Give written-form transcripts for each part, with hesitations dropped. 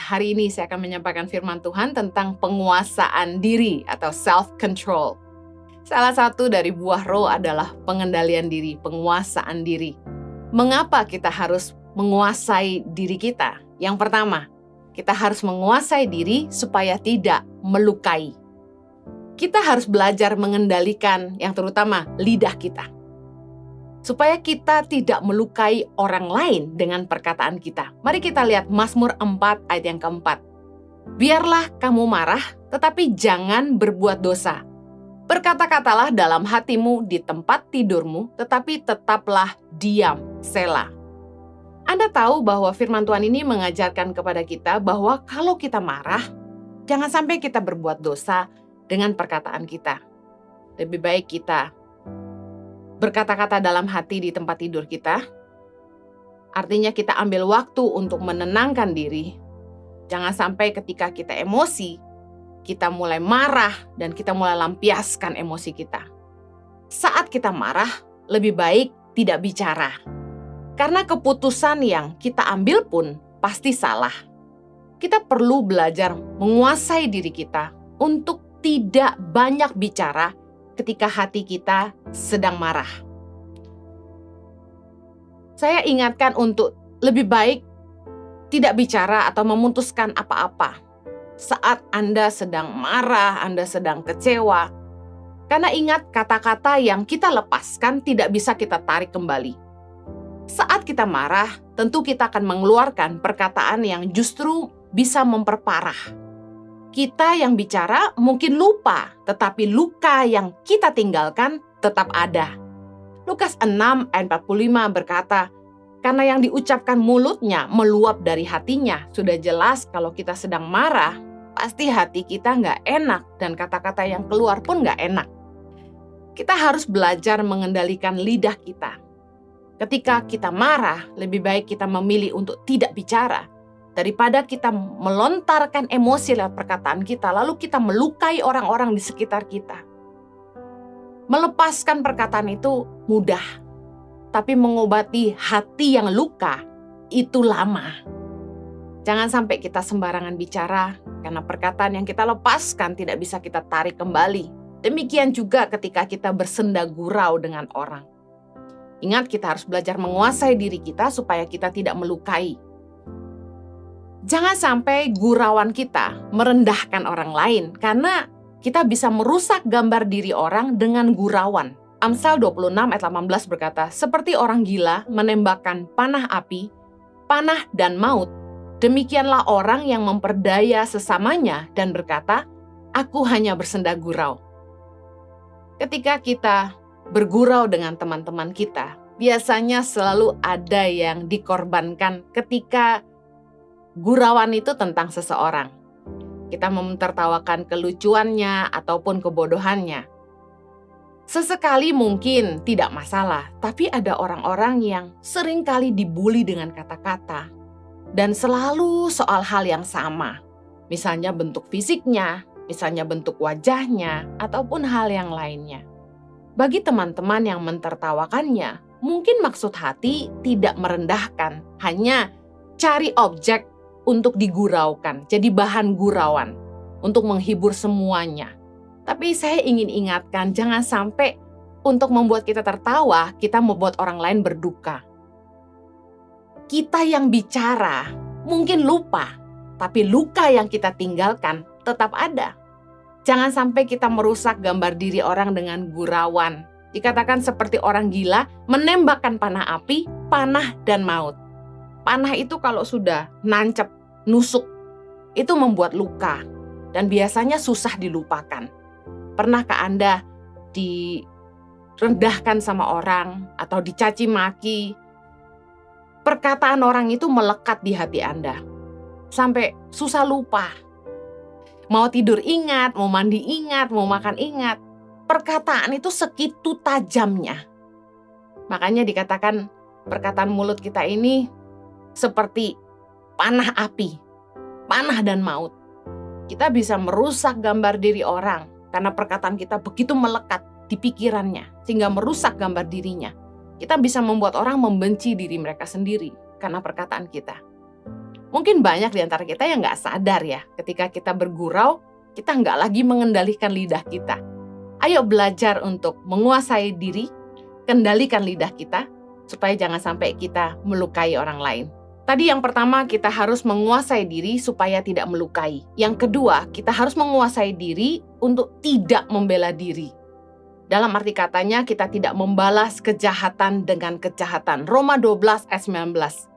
hari ini saya akan menyampaikan firman Tuhan tentang penguasaan diri atau self-control. Salah satu dari buah roh adalah pengendalian diri, penguasaan diri. Mengapa kita harus menguasai diri kita? Yang pertama, kita harus menguasai diri supaya tidak melukai. Kita harus belajar mengendalikan yang terutama lidah kita. Supaya kita tidak melukai orang lain dengan perkataan kita. Mari kita lihat Mazmur 4 ayat yang keempat. Biarlah kamu marah, tetapi jangan berbuat dosa. Berkata-katalah dalam hatimu di tempat tidurmu, tetapi tetaplah diam, Selah. Anda tahu bahwa firman Tuhan ini mengajarkan kepada kita bahwa kalau kita marah, jangan sampai kita berbuat dosa dengan perkataan kita. Lebih baik kita berkata-kata dalam hati di tempat tidur kita. Artinya kita ambil waktu untuk menenangkan diri. Jangan sampai ketika kita emosi, kita mulai marah dan kita mulai lampiaskan emosi kita. Saat kita marah, lebih baik tidak bicara. Karena keputusan yang kita ambil pun pasti salah. Kita perlu belajar menguasai diri kita untuk tidak banyak bicara ketika hati kita sedang marah. Saya ingatkan untuk lebih baik tidak bicara atau memutuskan apa-apa saat Anda sedang marah, Anda sedang kecewa. Karena ingat, kata-kata yang kita lepaskan tidak bisa kita tarik kembali. Saat kita marah, tentu kita akan mengeluarkan perkataan yang justru bisa memperparah. Kita yang bicara mungkin lupa, tetapi luka yang kita tinggalkan tetap ada. Lukas 6 ayat 45 berkata, karena yang diucapkan mulutnya meluap dari hatinya. Sudah jelas kalau kita sedang marah, pasti hati kita nggak enak dan kata-kata yang keluar pun nggak enak. Kita harus belajar mengendalikan lidah kita. Ketika kita marah, lebih baik kita memilih untuk tidak bicara. Daripada kita melontarkan emosi lewat perkataan kita, lalu kita melukai orang-orang di sekitar kita. Melepaskan perkataan itu mudah, tapi mengobati hati yang luka itu lama. Jangan sampai kita sembarangan bicara, karena perkataan yang kita lepaskan tidak bisa kita tarik kembali. Demikian juga ketika kita bersenda gurau dengan orang. Ingat, kita harus belajar menguasai diri kita supaya kita tidak melukai. Jangan sampai gurauan kita merendahkan orang lain, karena kita bisa merusak gambar diri orang dengan gurauan. Amsal 26 ayat 18 berkata, seperti orang gila menembakkan panah api, panah dan maut, demikianlah orang yang memperdaya sesamanya dan berkata, aku hanya bersenda gurau. Ketika kita bergurau dengan teman-teman kita, biasanya selalu ada yang dikorbankan ketika gurauan itu tentang seseorang. Kita mentertawakan kelucuannya ataupun kebodohannya. Sesekali mungkin tidak masalah, tapi ada orang-orang yang seringkali dibully dengan kata-kata. Dan selalu soal hal yang sama. Misalnya bentuk fisiknya, misalnya bentuk wajahnya, ataupun hal yang lainnya. Bagi teman-teman yang mentertawakannya, mungkin maksud hati tidak merendahkan, hanya cari objek untuk diguraukan, jadi bahan gurauan, untuk menghibur semuanya. Tapi saya ingin ingatkan, jangan sampai untuk membuat kita tertawa, kita membuat orang lain berduka. Kita yang bicara mungkin lupa, tapi luka yang kita tinggalkan tetap ada. Jangan sampai kita merusak gambar diri orang dengan gurauan. Dikatakan seperti orang gila menembakkan panah api, panah dan maut. Panah itu kalau sudah nancep, nusuk, itu membuat luka dan biasanya susah dilupakan. Pernahkah Anda direndahkan sama orang atau dicaci maki? Perkataan orang itu melekat di hati Anda sampai susah lupa. Mau tidur ingat, mau mandi ingat, mau makan ingat. Perkataan itu segitu tajamnya. Makanya dikatakan perkataan mulut kita ini seperti panah api, panah dan maut. Kita bisa merusak gambar diri orang karena perkataan kita begitu melekat di pikirannya sehingga merusak gambar dirinya. Kita bisa membuat orang membenci diri mereka sendiri karena perkataan kita. Mungkin banyak di antara kita yang nggak sadar ya, ketika kita bergurau, kita nggak lagi mengendalikan lidah kita. Ayo belajar untuk menguasai diri, kendalikan lidah kita, supaya jangan sampai kita melukai orang lain. Tadi yang pertama, kita harus menguasai diri supaya tidak melukai. Yang kedua, kita harus menguasai diri untuk tidak membela diri. Dalam arti katanya, kita tidak membalas kejahatan dengan kejahatan. Roma 12 ayat 19.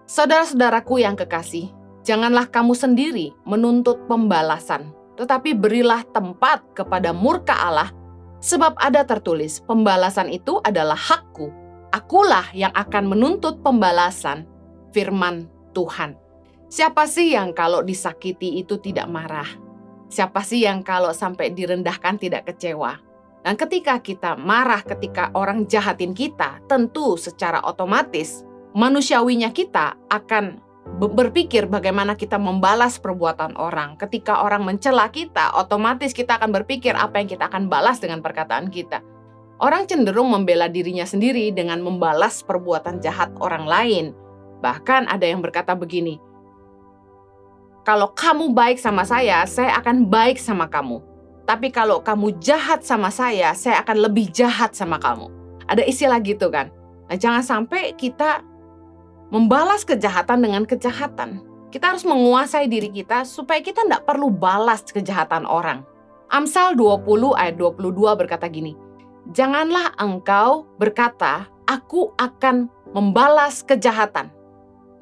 Saudara-saudaraku yang kekasih, janganlah kamu sendiri menuntut pembalasan, tetapi berilah tempat kepada murka Allah, sebab ada tertulis, pembalasan itu adalah hakku. Akulah yang akan menuntut pembalasan, firman Tuhan. Siapa sih yang kalau disakiti itu tidak marah? Siapa sih yang kalau sampai direndahkan tidak kecewa? Dan ketika kita marah, ketika orang jahatin kita, tentu secara otomatis manusiawinya kita akan berpikir bagaimana kita membalas perbuatan orang. Ketika orang mencela kita, otomatis kita akan berpikir apa yang kita akan balas dengan perkataan kita. Orang cenderung membela dirinya sendiri dengan membalas perbuatan jahat orang lain. Bahkan ada yang berkata begini, kalau kamu baik sama saya akan baik sama kamu. Tapi kalau kamu jahat sama saya akan lebih jahat sama kamu. Ada istilah gitu kan. Nah, jangan sampai kita membalas kejahatan dengan kejahatan. Kita harus menguasai diri kita supaya kita tidak perlu balas kejahatan orang. Amsal 20 ayat 22 berkata gini, janganlah engkau berkata, aku akan membalas kejahatan.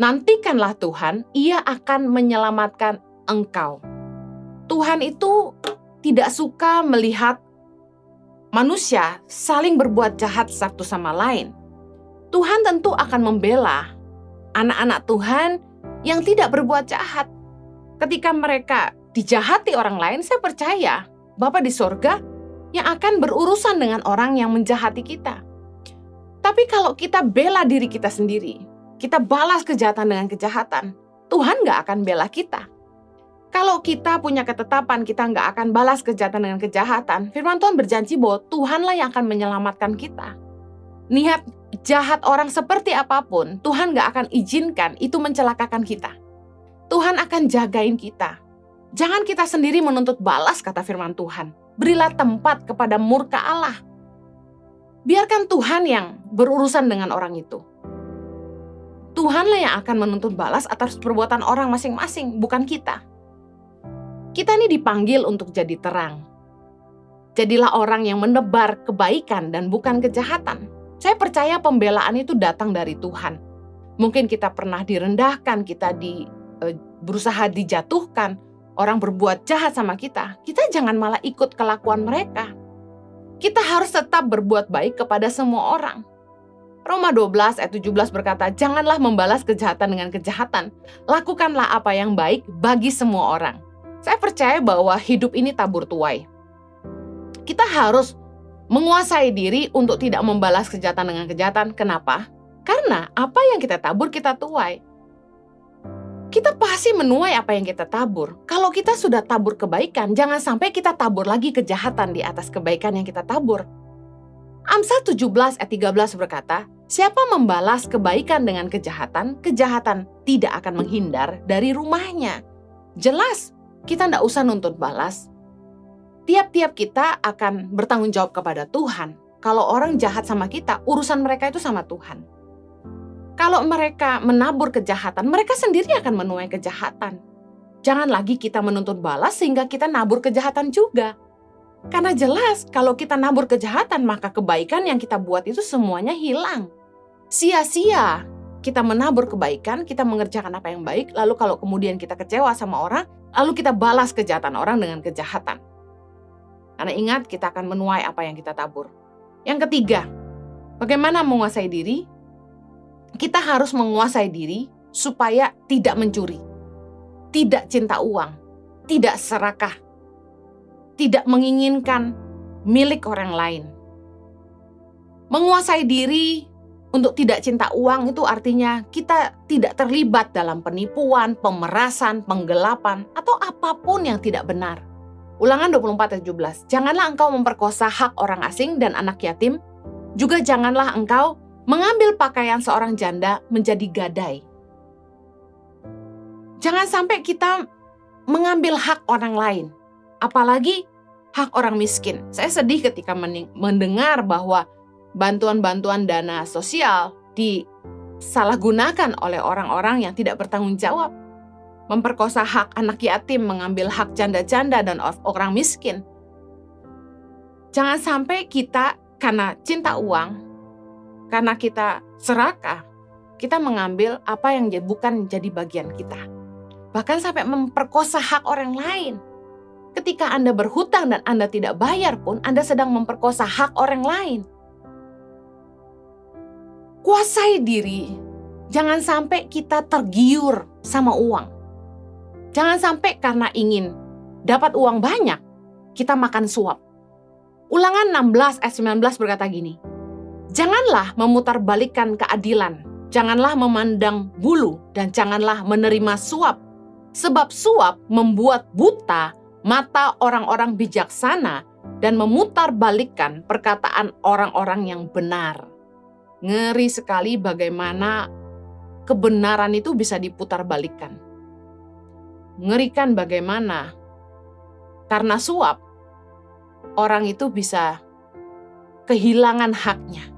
Nantikanlah Tuhan, ia akan menyelamatkan engkau. Tuhan itu tidak suka melihat manusia saling berbuat jahat satu sama lain. Tuhan tentu akan membela anak-anak Tuhan yang tidak berbuat jahat. Ketika mereka dijahati orang lain, saya percaya Bapa di sorga yang akan berurusan dengan orang yang menjahati kita. Tapi kalau kita bela diri kita sendiri, kita balas kejahatan dengan kejahatan, Tuhan nggak akan bela kita. Kalau kita punya ketetapan, kita nggak akan balas kejahatan dengan kejahatan, firman Tuhan berjanji bahwa Tuhanlah yang akan menyelamatkan kita. Niat jahat orang seperti apapun, Tuhan nggak akan izinkan itu mencelakakan kita. Tuhan akan jagain kita. Jangan kita sendiri menuntut balas, kata firman Tuhan. Berilah tempat kepada murka Allah. Biarkan Tuhan yang berurusan dengan orang itu. Tuhanlah yang akan menuntut balas atas perbuatan orang masing-masing, bukan kita. Kita ini dipanggil untuk jadi terang. Jadilah orang yang menebar kebaikan dan bukan kejahatan. Saya percaya pembelaan itu datang dari Tuhan. Mungkin kita pernah direndahkan, kita berusaha dijatuhkan, orang berbuat jahat sama kita. Kita jangan malah ikut kelakuan mereka. Kita harus tetap berbuat baik kepada semua orang. Roma 12 ayat 17 berkata, janganlah membalas kejahatan dengan kejahatan. Lakukanlah apa yang baik bagi semua orang. Saya percaya bahwa hidup ini tabur tuai. Kita harus menguasai diri untuk tidak membalas kejahatan dengan kejahatan. Kenapa? Karena apa yang kita tabur, kita tuai. Kita pasti menuai apa yang kita tabur. Kalau kita sudah tabur kebaikan, jangan sampai kita tabur lagi kejahatan di atas kebaikan yang kita tabur. Amsal 17 ayat 13 berkata, siapa membalas kebaikan dengan kejahatan, kejahatan tidak akan menghindar dari rumahnya. Jelas, kita tidak usah nuntut balas. Tiap-tiap kita akan bertanggung jawab kepada Tuhan. Kalau orang jahat sama kita, urusan mereka itu sama Tuhan. Kalau mereka menabur kejahatan, mereka sendiri akan menuai kejahatan. Jangan lagi kita menuntut balas sehingga kita nabur kejahatan juga. Karena jelas kalau kita nabur kejahatan, maka kebaikan yang kita buat itu semuanya hilang. Sia-sia kita menabur kebaikan, kita mengerjakan apa yang baik, lalu kalau kemudian kita kecewa sama orang, lalu kita balas kejahatan orang dengan kejahatan. Karena ingat, kita akan menuai apa yang kita tabur. Yang ketiga, bagaimana menguasai diri? Kita harus menguasai diri supaya tidak mencuri, tidak cinta uang, tidak serakah, tidak menginginkan milik orang lain. Menguasai diri untuk tidak cinta uang itu artinya kita tidak terlibat dalam penipuan, pemerasan, penggelapan, atau apapun yang tidak benar. Ulangan 24 ayat 17. Janganlah engkau memperkosa hak orang asing dan anak yatim. Juga janganlah engkau mengambil pakaian seorang janda menjadi gadai. Jangan sampai kita mengambil hak orang lain, apalagi hak orang miskin. Saya sedih ketika mendengar bahwa bantuan-bantuan dana sosial disalahgunakan oleh orang-orang yang tidak bertanggung jawab. Memperkosa hak anak yatim, mengambil hak janda-janda dan orang miskin. Jangan sampai kita karena cinta uang, karena kita serakah, kita mengambil apa yang bukan jadi bagian kita. Bahkan sampai memperkosa hak orang lain. Ketika Anda berhutang dan Anda tidak bayar pun, Anda sedang memperkosa hak orang lain. Kuasai diri. Jangan sampai kita tergiur sama uang. Jangan sampai karena ingin dapat uang banyak, kita makan suap. Ulangan 16 ayat 19 berkata gini, janganlah memutarbalikkan keadilan, janganlah memandang bulu, dan janganlah menerima suap. Sebab suap membuat buta mata orang-orang bijaksana dan memutarbalikkan perkataan orang-orang yang benar. Ngeri sekali bagaimana kebenaran itu bisa diputarbalikkan. Ngerikan bagaimana karena suap orang itu bisa kehilangan haknya.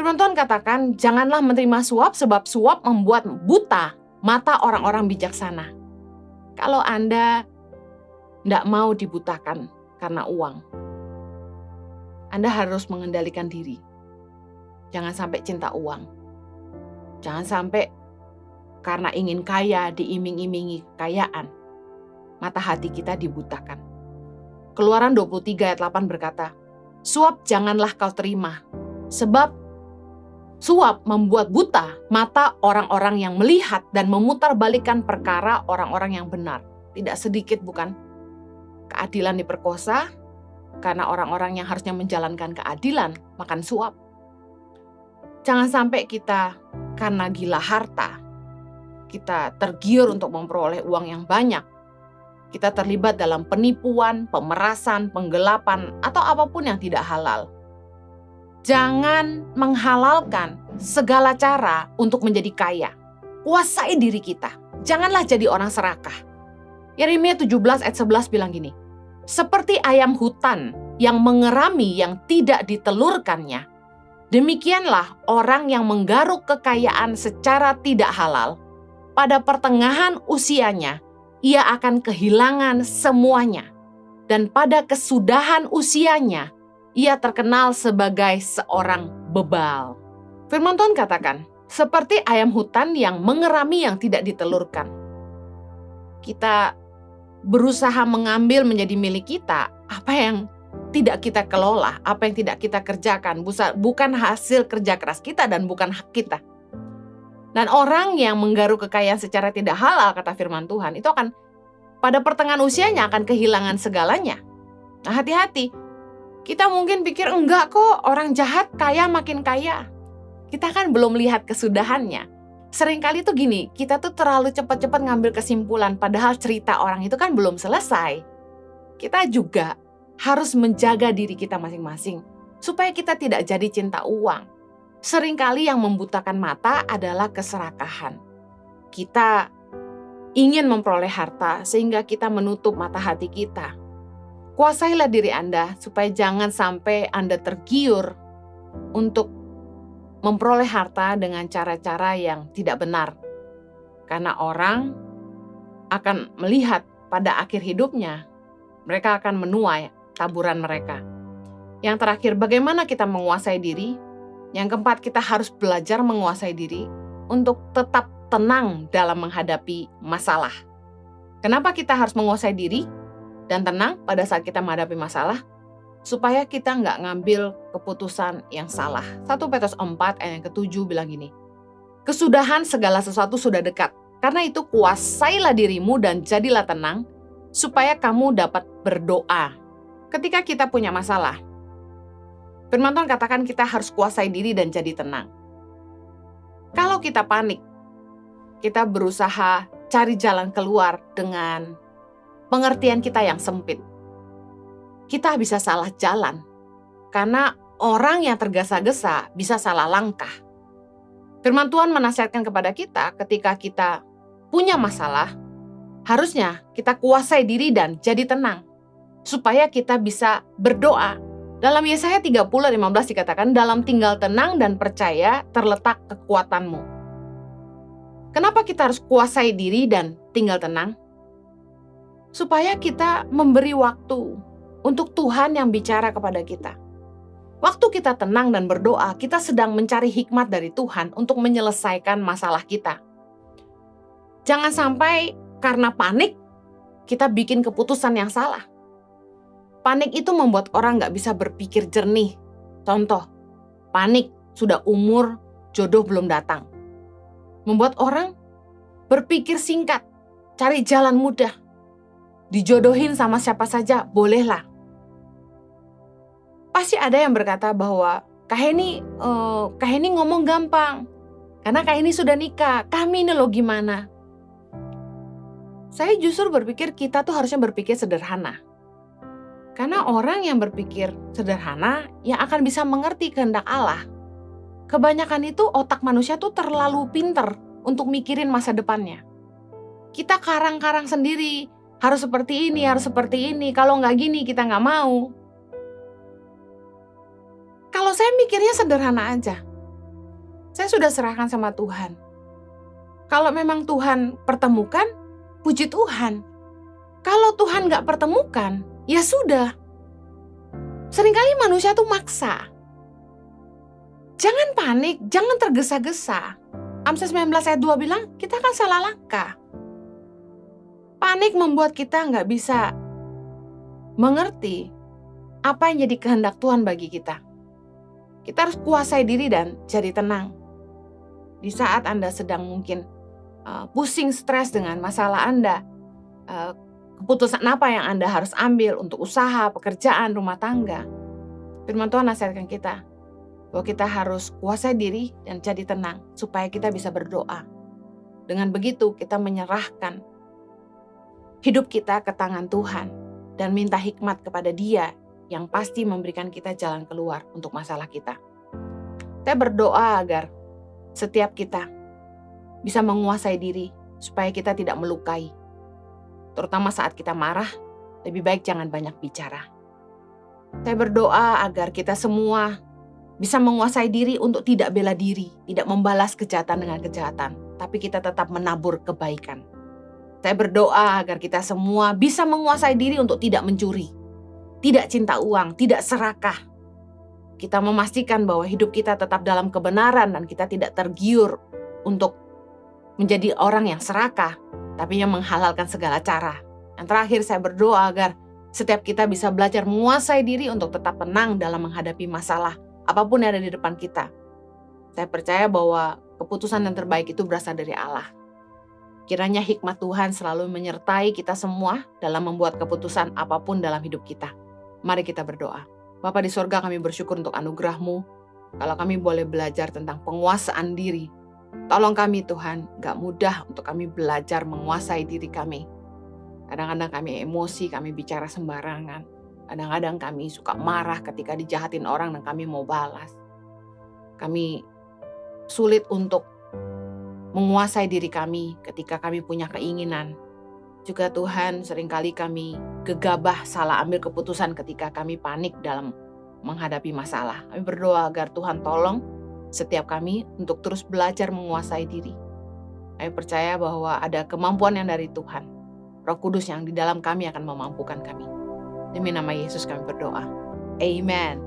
Firman Tuhan katakan, janganlah menerima suap sebab suap membuat buta mata orang-orang bijaksana. Kalau Anda tidak mau dibutakan karena uang, Anda harus mengendalikan diri. Jangan sampai cinta uang. Jangan sampai karena ingin kaya, diiming-imingi kekayaan, mata hati kita dibutakan. Keluaran 23 ayat 8 berkata, suap janganlah kau terima, sebab suap membuat buta mata orang-orang yang melihat dan memutarbalikkan perkara orang-orang yang benar. Tidak sedikit bukan keadilan diperkosa karena orang-orang yang harusnya menjalankan keadilan makan suap. Jangan sampai kita karena gila harta, kita tergiur untuk memperoleh uang yang banyak. Kita terlibat dalam penipuan, pemerasan, penggelapan, atau apapun yang tidak halal. Jangan menghalalkan segala cara untuk menjadi kaya. Kuasai diri kita. Janganlah jadi orang serakah. Yeremia 17 ayat 11 bilang gini, seperti ayam hutan yang mengerami yang tidak ditelurkannya, demikianlah orang yang menggaruk kekayaan secara tidak halal. Pada pertengahan usianya, ia akan kehilangan semuanya. Dan pada kesudahan usianya, ia terkenal sebagai seorang bebal. Firman Tuhan katakan, seperti ayam hutan yang mengerami yang tidak ditelurkan. Kita berusaha mengambil menjadi milik kita apa yang tidak kita kelola, apa yang tidak kita kerjakan, bukan hasil kerja keras kita dan bukan hak kita. Dan orang yang menggaruk kekayaan secara tidak halal, kata firman Tuhan, itu akan pada pertengahan usianya akan kehilangan segalanya. Nah, hati-hati. Kita mungkin pikir enggak kok, orang jahat kaya makin kaya. Kita kan belum lihat kesudahannya. Seringkali tuh gini, kita tuh terlalu cepat-cepat ngambil kesimpulan, padahal cerita orang itu kan belum selesai. Kita juga harus menjaga diri kita masing-masing, supaya kita tidak jadi cinta uang. Seringkali yang membutakan mata adalah keserakahan. Kita ingin memperoleh harta sehingga kita menutup mata hati kita. Kuasailah diri Anda supaya jangan sampai Anda tergiur untuk memperoleh harta dengan cara-cara yang tidak benar. Karena orang akan melihat pada akhir hidupnya, mereka akan menuai taburan mereka. Yang terakhir, bagaimana kita menguasai diri? Yang keempat, kita harus belajar menguasai diri untuk tetap tenang dalam menghadapi masalah. Kenapa kita harus menguasai diri dan tenang pada saat kita menghadapi masalah? Supaya kita nggak ngambil keputusan yang salah. 1 Petrus 4 ayat yang ke-7 bilang gini, kesudahan segala sesuatu sudah dekat. Karena itu kuasailah dirimu dan jadilah tenang, supaya kamu dapat berdoa. Ketika kita punya masalah, firman Tuhan katakan kita harus kuasai diri dan jadi tenang. Kalau kita panik, kita berusaha cari jalan keluar dengan pengertian kita yang sempit. Kita bisa salah jalan, karena orang yang tergesa-gesa bisa salah langkah. Firman Tuhan menasihatkan kepada kita ketika kita punya masalah, Harusnya kita kuasai diri dan jadi tenang, supaya kita bisa berdoa. Dalam Yesaya 30:15 dikatakan, dalam tinggal tenang dan percaya terletak kekuatanmu. Kenapa kita harus kuasai diri dan tinggal tenang? Supaya kita memberi waktu untuk Tuhan yang bicara kepada kita. Waktu kita tenang dan berdoa, kita sedang mencari hikmat dari Tuhan untuk menyelesaikan masalah kita. Jangan sampai karena panik, kita bikin keputusan yang salah. Panik itu membuat orang gak bisa berpikir jernih. Contoh, panik sudah umur, jodoh belum datang. Membuat orang berpikir singkat, cari jalan mudah. Dijodohin sama siapa saja, bolehlah. Pasti ada yang berkata bahwa Kak Heni ngomong gampang. Karena Kak Heni sudah nikah, kami ini loh gimana? Saya justru berpikir kita tuh harusnya berpikir sederhana. Karena orang yang berpikir sederhana yang akan bisa mengerti kehendak Allah. Kebanyakan itu otak manusia tuh terlalu pinter untuk mikirin masa depannya. Kita karang-karang sendiri, harus seperti ini, kalau nggak gini kita nggak mau. Kalau saya mikirnya sederhana aja, saya sudah serahkan sama Tuhan. Kalau memang Tuhan pertemukan, puji Tuhan. Kalau Tuhan gak pertemukan, ya sudah. Seringkali manusia tuh maksa. Jangan panik, jangan tergesa-gesa. Amsal 19:2 bilang, kita kan salah langkah. Panik membuat kita gak bisa mengerti apa yang jadi kehendak Tuhan bagi kita. Kita harus kuasai diri dan jadi tenang. Di saat Anda sedang mungkin pusing, stres dengan masalah Anda, keputusan apa yang Anda harus ambil untuk usaha, pekerjaan, rumah tangga. Firman Tuhan nasihatkan kita bahwa kita harus kuasai diri dan jadi tenang supaya kita bisa berdoa. Dengan begitu kita menyerahkan hidup kita ke tangan Tuhan dan minta hikmat kepada Dia yang pasti memberikan kita jalan keluar untuk masalah kita. Saya berdoa agar setiap kita bisa menguasai diri supaya kita tidak melukai. Terutama saat kita marah, lebih baik jangan banyak bicara. Saya berdoa agar kita semua bisa menguasai diri untuk tidak bela diri, tidak membalas kejahatan dengan kejahatan, tapi kita tetap menabur kebaikan. Saya berdoa agar kita semua bisa menguasai diri untuk tidak mencuri, tidak cinta uang, tidak serakah. Kita memastikan bahwa hidup kita tetap dalam kebenaran dan kita tidak tergiur untuk menjadi orang yang serakah, tapi yang menghalalkan segala cara. Yang terakhir saya berdoa agar setiap kita bisa belajar menguasai diri untuk tetap tenang dalam menghadapi masalah apapun yang ada di depan kita. Saya percaya bahwa keputusan yang terbaik itu berasal dari Allah. Kiranya hikmat Tuhan selalu menyertai kita semua dalam membuat keputusan apapun dalam hidup kita. Mari kita berdoa. Bapa di sorga, kami bersyukur untuk anugerah-Mu. Kalau kami boleh belajar tentang penguasaan diri, tolong kami Tuhan, gak mudah untuk kami belajar menguasai diri kami. Kadang-kadang kami emosi, kami bicara sembarangan. Kadang-kadang kami suka marah ketika dijahatin orang dan kami mau balas. Kami sulit untuk menguasai diri kami ketika kami punya keinginan. Juga Tuhan, seringkali kami gegabah salah ambil keputusan ketika kami panik dalam menghadapi masalah. Kami berdoa agar Tuhan tolong setiap kami untuk terus belajar menguasai diri. Kami percaya bahwa ada kemampuan yang dari Tuhan. Roh Kudus yang di dalam kami akan memampukan kami. Demi nama Yesus kami berdoa. Amen.